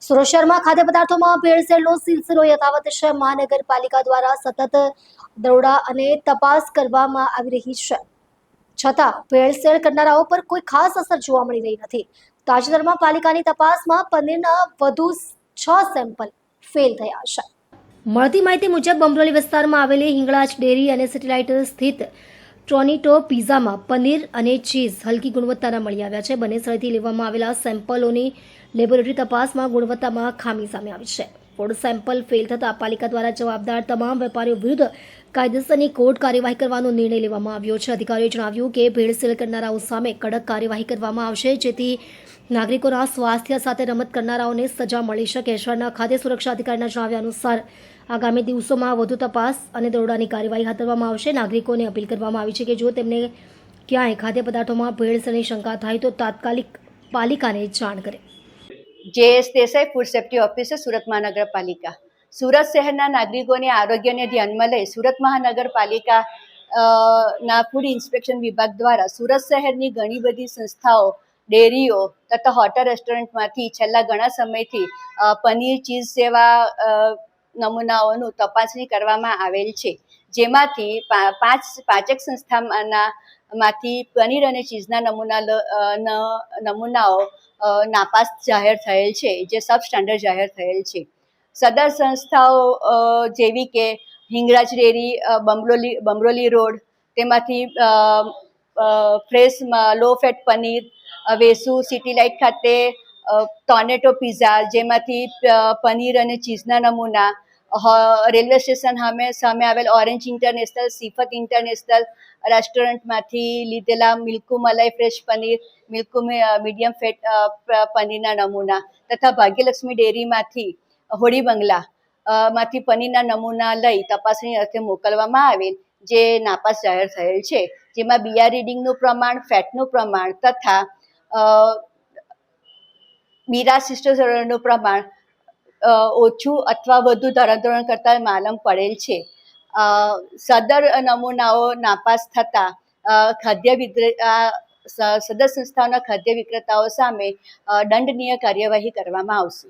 સુરત શહેરમાં ખાદ્ય પદાર્થોમાં ભેળસેળનો સિલસિલો યથાવત છે। મહાનગરપાલિકા દ્વારા સતત દરોડા અને તપાસ કરવામાં આવી રહી છે, છતાં ભેળસેળ કરનારાઓ પર કોઈ ખાસ અસર જોવા મળી રહી નથી। તાજેતરમાં પાલિકાની તપાસમાં પનીરના વધુ 6 સેમ્પલ ફેલ થયા છે। મળતી માહિતી મુજબ બમરોલી વિસ્તારમાં આવેલી હિંગળાજ ડેરી અને સેટેલાઇટ સ્થિત ટોનિટો પિઝામાં પનીર અને ચીઝ હલકી ગુણવત્તાના મળી આવ્યા છે। બંને સ્થળેથી લેવામાં આવેલા સેમ્પલોની લેબોરેટરી તપાસમાં ગુણવત્તામાં ખામી સામે આવી છે। ફૂડ સેમ્પલ ફેલ થતાં પાલિકા દ્વારા જવાબદાર તમામ વેપારીઓ વિરુદ્ધ કાયદેસરની કોર્ટ કાર્યવાહી કરવાનો નિર્ણય લેવામાં આવ્યો છે। અધિકારીઓએ જણાવ્યું કે ભેળસેળ કરનારાઓ સામે કડક કાર્યવાહી કરવામાં આવશે, જેથી નાગરિકોના સ્વાસ્થ્ય સાથે રમત કરનારાઓને સજા મળી શકે। શહેરના ખાદ્ય સુરક્ષા અધિકારીના જણાવ્યા અનુસાર આગામી દિવસોમાં વધુ તપાસ અને દરોડાની કાર્યવાહી હાથ ધરવામાં આવશે। નાગરિકોને અપીલ કરવામાં આવી છે કે જો તેમને ક્યાંય ખાદ્ય પદાર્થોમાં ભેળસેળની શંકા થાય તો તાત્કાલિક પાલિકાને જાણ કરે। JS Desai, food safety officer, Surat મહાનગરપાલિકા। સુરત શહેરના નાગરિકોને આરોગ્યને ધ્યાનમાં લઈ સુરત મહાનગરપાલિકા ના ફૂડ ઇન્સ્પેક્શન વિભાગ દ્વારા સુરત શહેરની ઘણી બધી સંસ્થાઓ, ડેરીઓ તથા હોટલ રેસ્ટોરન્ટમાંથી છેલ્લા ઘણા સમયથી પનીર, ચીઝ જેવા નમૂનાઓનું તપાસણી કરવામાં આવેલ છે, જેમાંથી પાંચેક સંસ્થામાંથી પનીર અને ચીઝના નમૂનાઓ નાપાસ જાહેર થયેલ છે, જે સબ સ્ટાન્ડર્ડ જાહેર થયેલ છે। સદર સંસ્થાઓ જેવી કે હિંગળાજ ડેરી, બમરોલી રોડ, તેમાંથી fresh low fat paneer, Vesu city light ખાતે ટોનેટો પિઝા, જેમાંથી પનીર અને ચીઝના નમૂના, રેલવે સ્ટેશન સામે આવેલ ઓરેન્જ ઇન્ટરનેશનલ, સિફત ઇન્ટરનેશનલ રેસ્ટોરન્ટમાંથી લીધેલા મિલ્કુ મલાઈ ફ્રેશ પનીર, મિલ્કુ મીડિયમ ફેટ પનીરના નમૂના તથા ભાગ્યલક્ષ્મી ડેરીમાંથી હોળી બંગલા માંથી પનીરના નમૂના લઈ તપાસણી અર્થે મોકલવામાં આવેલ, જે નાપાસ જાહેર થયેલ છે, જેમાં બીઆર રીડિંગનું પ્રમાણ, ફેટનું પ્રમાણ તથા બીરા સિસ્ટોસેરોનનું પ્રમાણ ઓછું અથવા વધુ ધોરણ કરતાં માલમ પડેલ છે। સદર નમૂનાઓ નાપાસ થતાં સદર સંસ્થાઓના ખાદ્ય વિક્રેતાઓ સામે દંડનીય કાર્યવાહી કરવામાં આવશે।